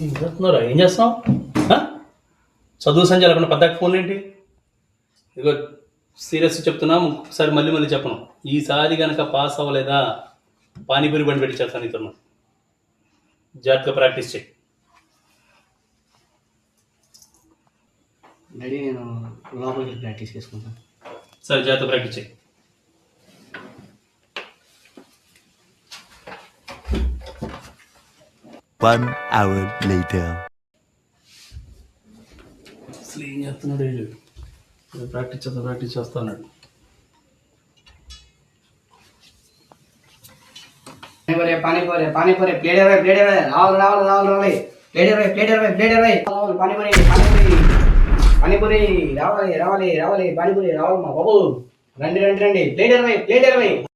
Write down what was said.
చేస్తున్నారా? ఏం చేస్తున్నావు? చదువు సంధ్య లేకుండా పద్దాక ఫోన్ ఏంటి? ఇదిగో సీరియస్ చెప్తున్నా, ఒకసారి మళ్ళీ చెప్పను. ఈసారి కనుక పాస్ అవ్వలేదా పానీపూరి బండి పెట్టి చేస్తాను నీతో. జాగ్రత్తగా ప్రాక్టీస్ చేయి. డాడీ నేను లోపలికి ప్రాక్టీస్ చేసుకుంటాను. సరే, జాగ్రత్త ప్రాక్టీస్ చేయి. One hour later. అసలు ఏం చేస్తున్నాడు వీడు? ప్రాక్టీస్ చేస్తా అన్నాడు. పానీపూరి పానీపూరి ప్లేట్ ఇరవై రావాలి ప్లేట్ ఇరవై పానీపూరి రావాలి పానీపూరి రావాలి మా బాబు రండి ప్లేట్ ఇరవై